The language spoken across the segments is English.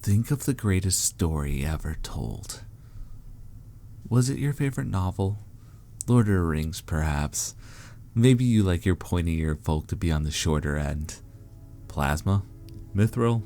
Think of the greatest story ever told. Was it your favorite novel? Lord of the Rings, perhaps. Maybe you like your pointy-eared folk to be on the shorter end. Plasma? Mithril?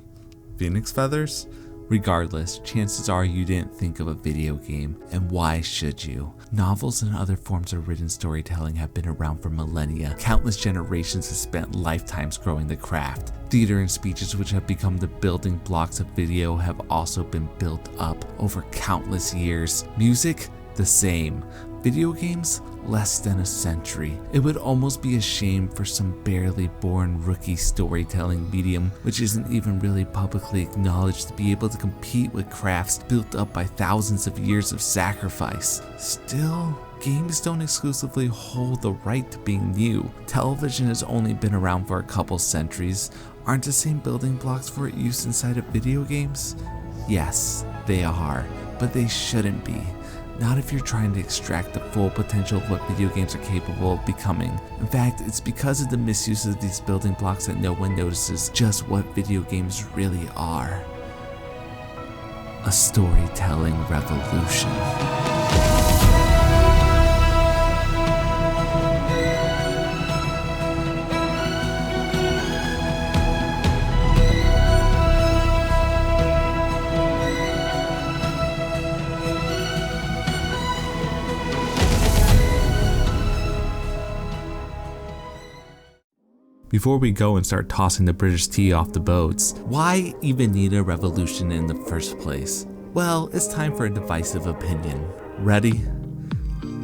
Phoenix feathers? Regardless, chances are you didn't think of a video game, and why should you? Novels and other forms of written storytelling have been around for millennia. Countless generations have spent lifetimes growing the craft. Theater and speeches, which have become the building blocks of video, have also been built up over countless years. Music? The same. Video games? Less than a century. It would almost be a shame for some barely born rookie storytelling medium, which isn't even really publicly acknowledged, to be able to compete with crafts built up by thousands of years of sacrifice. Still, games don't exclusively hold the right to being new. Television has only been around for a couple centuries. Aren't the same building blocks for its use inside of video games? Yes, they are, but they shouldn't be. Not if you're trying to extract the full potential of what video games are capable of becoming. In fact, it's because of the misuse of these building blocks that no one notices just what video games really are. A storytelling revolution. Before we go and start tossing the British tea off the boats, why even need a revolution in the first place? Well, it's time for a divisive opinion. Ready?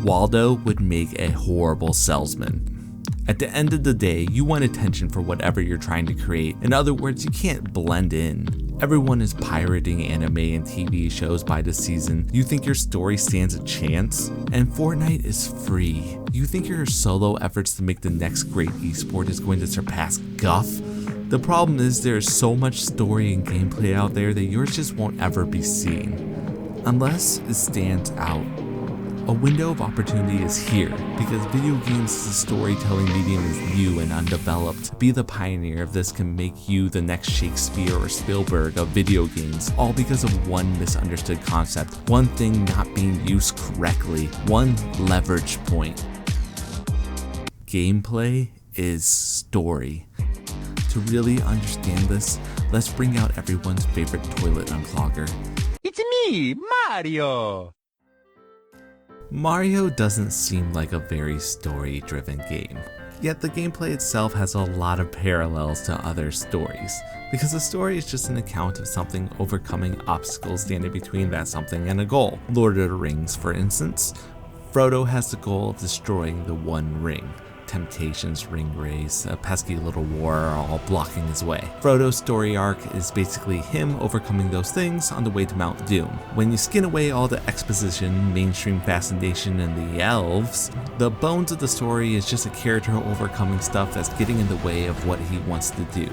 Waldo would make a horrible salesman. At the end of the day, you want attention for whatever you're trying to create. In other words, you can't blend in. Everyone is pirating anime and TV shows by the season. You think your story stands a chance? And Fortnite is free. You think your solo efforts to make the next great esport is going to surpass guff? The problem is there is so much story and gameplay out there that yours just won't ever be seen. Unless it stands out. A window of opportunity is here, because video games as a storytelling medium is new and undeveloped. To be the pioneer of this can make you the next Shakespeare or Spielberg of video games, all because of one misunderstood concept, one thing not being used correctly, one leverage point. Gameplay is story. To really understand this, let's bring out everyone's favorite toilet unclogger. It's me, Mario! Mario doesn't seem like a very story-driven game, yet the gameplay itself has a lot of parallels to other stories, because the story is just an account of something overcoming obstacles standing between that something and a goal. Lord of the Rings, for instance, Frodo has the goal of destroying the One Ring. Temptations, ring race, a pesky little war are all blocking his way. Frodo's story arc is basically him overcoming those things on the way to Mount Doom. When you skin away all the exposition, mainstream fascination, and the elves, the bones of the story is just a character overcoming stuff that's getting in the way of what he wants to do.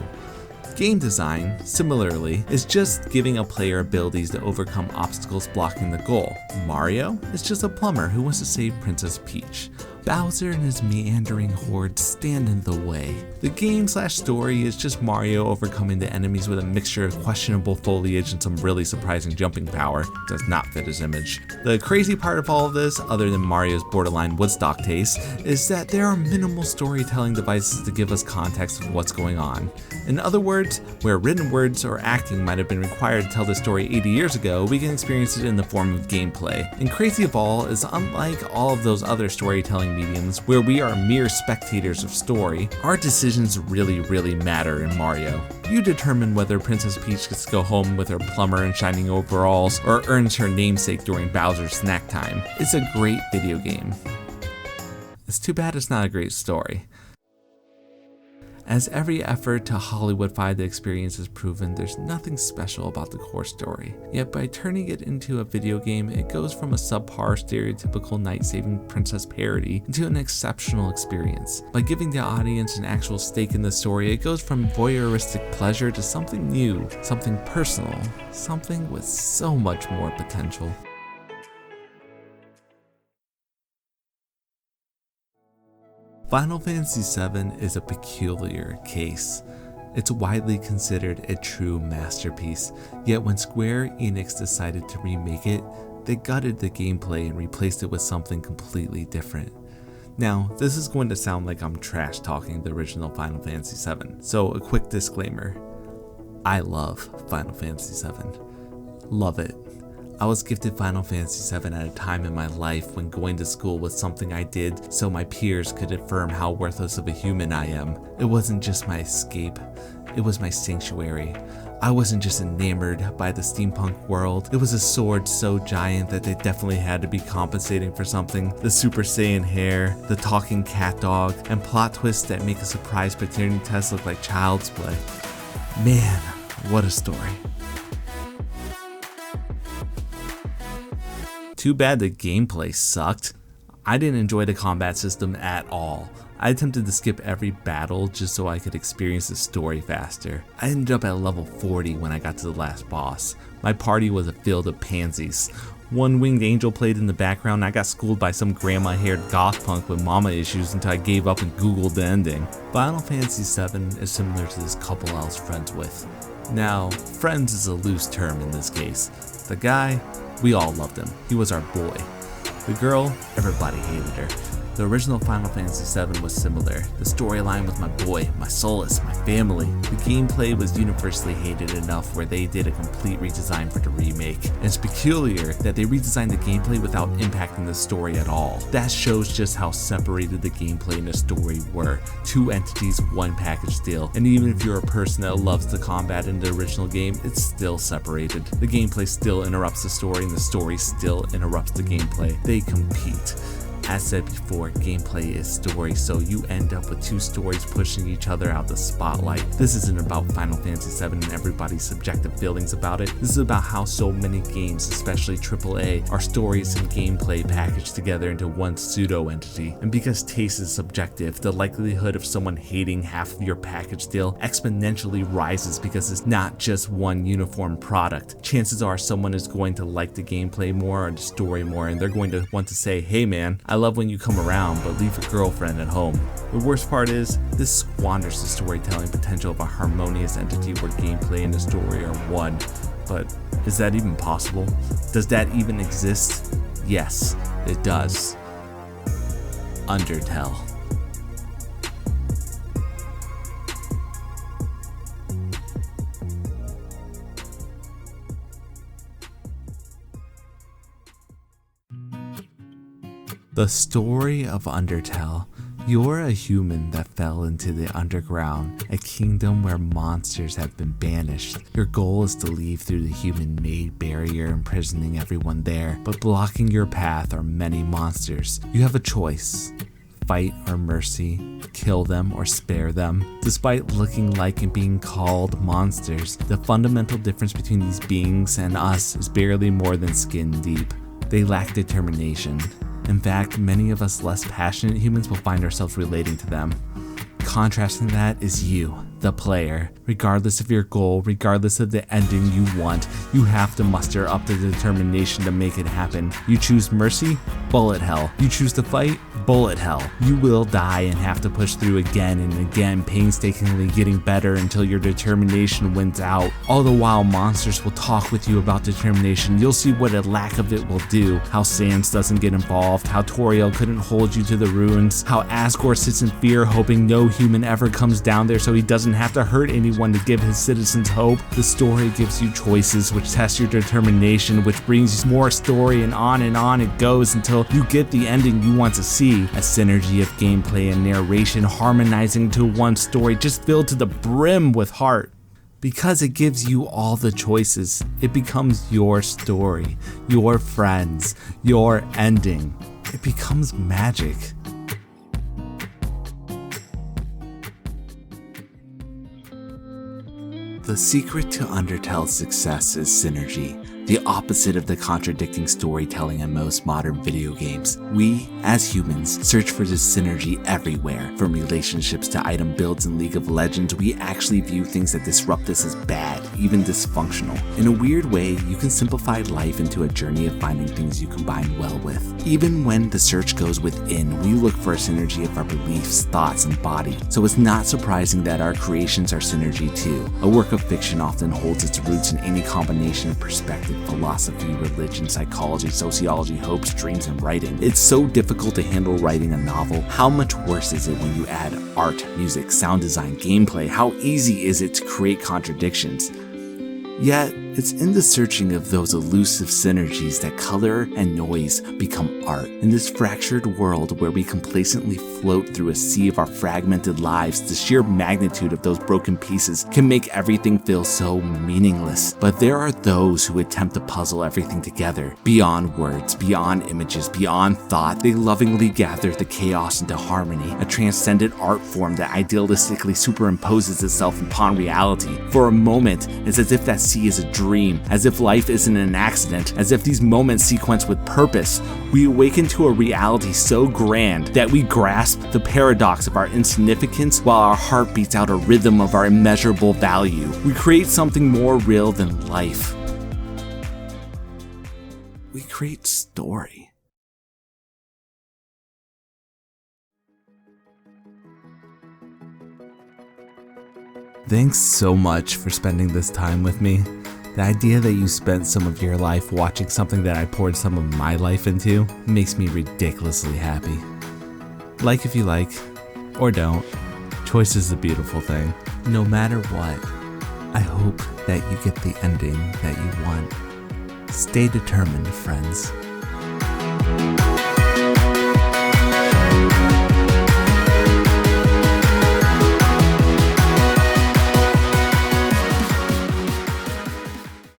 Game design, similarly, is just giving a player abilities to overcome obstacles blocking the goal. Mario is just a plumber who wants to save Princess Peach. Bowser and his meandering hordes stand in the way. The game/story is just Mario overcoming the enemies with a mixture of questionable foliage and some really surprising jumping power. Does not fit his image. The crazy part of all of this, other than Mario's borderline Woodstock taste, is that there are minimal storytelling devices to give us context of what's going on. In other words, where written words or acting might have been required to tell the story 80 years ago, we can experience it in the form of gameplay. And crazy of all is, unlike all of those other storytelling mediums where we are mere spectators of story, our decisions really matter in Mario. You determine whether Princess Peach gets to go home with her plumber and shining overalls or earns her namesake during Bowser's snack time. It's a great video game. It's too bad it's not a great story. As every effort to Hollywoodify the experience has proven, there's nothing special about the core story. Yet by turning it into a video game, it goes from a subpar stereotypical night-saving princess parody into an exceptional experience. By giving the audience an actual stake in the story, it goes from voyeuristic pleasure to something new, something personal, something with so much more potential. Final Fantasy VII is a peculiar case. It's widely considered a true masterpiece, yet when Square Enix decided to remake it, they gutted the gameplay and replaced it with something completely different. Now, this is going to sound like I'm trash talking the original Final Fantasy VII, so a quick disclaimer. I love Final Fantasy VII. Love it. I was gifted Final Fantasy VII at a time in my life when going to school was something I did so my peers could affirm how worthless of a human I am. It wasn't just my escape, it was my sanctuary. I wasn't just enamored by the steampunk world, it was a sword so giant that they definitely had to be compensating for something. The Super Saiyan hair, the talking cat dog, and plot twists that make a surprise paternity test look like child's play. Man, what a story. Too bad the gameplay sucked. I didn't enjoy the combat system at all. I attempted to skip every battle just so I could experience the story faster. I ended up at level 40 when I got to the last boss. My party was a field of pansies. One winged angel played in the background and I got schooled by some grandma-haired goth punk with mama issues until I gave up and googled the ending. Final Fantasy VII is similar to this couple I was friends with. Now, friends is a loose term in this case. The guy, we all loved him. He was our boy. The girl, everybody hated her. The original Final Fantasy VII was similar. The storyline was my boy, my solace, my family. The gameplay was universally hated enough where they did a complete redesign for the remake. And it's peculiar that they redesigned the gameplay without impacting the story at all. That shows just how separated the gameplay and the story were. Two entities, one package deal. And even if you're a person that loves the combat in the original game, it's still separated. The gameplay still interrupts the story and the story still interrupts the gameplay. They compete. As said before, gameplay is story, so you end up with two stories pushing each other out the spotlight. This isn't about Final Fantasy VII and everybody's subjective feelings about it. This is about how so many games, especially AAA, are stories and gameplay packaged together into one pseudo-entity. And because taste is subjective, the likelihood of someone hating half of your package deal exponentially rises because it's not just one uniform product. Chances are someone is going to like the gameplay more or the story more, and they're going to want to say, hey man, I love when you come around, but leave your girlfriend at home. The worst part is, this squanders the storytelling potential of a harmonious entity where gameplay and the story are one. But is that even possible? Does that even exist? Yes, it does. Undertale. The story of Undertale. You're a human that fell into the underground, a kingdom where monsters have been banished. Your goal is to leave through the human-made barrier imprisoning everyone there, but blocking your path are many monsters. You have a choice. Fight or mercy, kill them or spare them. Despite looking like and being called monsters, the fundamental difference between these beings and us is barely more than skin deep. They lack determination. In fact, many of us less passionate humans will find ourselves relating to them. Contrasting that is you, the player. Regardless of your goal, regardless of the ending you want, you have to muster up the determination to make it happen. You choose mercy? Bullet hell. You choose to fight? Bullet hell. You will die and have to push through again and again, painstakingly getting better until your determination wins out. All the while, monsters will talk with you about determination. You'll see what a lack of it will do, how Sans doesn't get involved, how Toriel couldn't hold you to the ruins, how Asgore sits in fear hoping no human ever comes down there so he doesn't have to hurt anyone to give his citizens hope. The story gives you choices which test your determination, which brings you more story, and on it goes until you get the ending you want to see. A synergy of gameplay and narration harmonizing to one story just filled to the brim with heart. Because it gives you all the choices, it becomes your story, your friends, your ending. It becomes magic. The secret to Undertale's success is synergy. the opposite of the contradicting storytelling in most modern video games. We, as humans, search for this synergy everywhere. From relationships to item builds in League of Legends, we actually view things that disrupt us as bad, even dysfunctional. In a weird way, you can simplify life into a journey of finding things you combine well with. Even when the search goes within, we look for a synergy of our beliefs, thoughts, and body. So it's not surprising that our creations are synergy too. A work of fiction often holds its roots in any combination of perspective, philosophy, religion, psychology, sociology, hopes, dreams, and writing. It's so difficult to handle writing a novel. How much worse is it when you add art, music, sound design, gameplay? How easy is it to create contradictions? Yet, it's in the searching of those elusive synergies that color and noise become art. In this fractured world where we complacently float through a sea of our fragmented lives, the sheer magnitude of those broken pieces can make everything feel so meaningless. But there are those who attempt to puzzle everything together. Beyond words, beyond images, beyond thought, they lovingly gather the chaos into harmony, a transcendent art form that idealistically superimposes itself upon reality. For a moment, it's as if that sea is a dream, as if life isn't an accident, as if these moments sequence with purpose. We awaken to a reality so grand that we grasp the paradox of our insignificance while our heart beats out a rhythm of our immeasurable value. We create something more real than life. We create story. Thanks so much for spending this time with me. The idea that you spent some of your life watching something that I poured some of my life into makes me ridiculously happy. Like if you like, or don't. Choice is a beautiful thing. No matter what, I hope that you get the ending that you want. Stay determined, friends.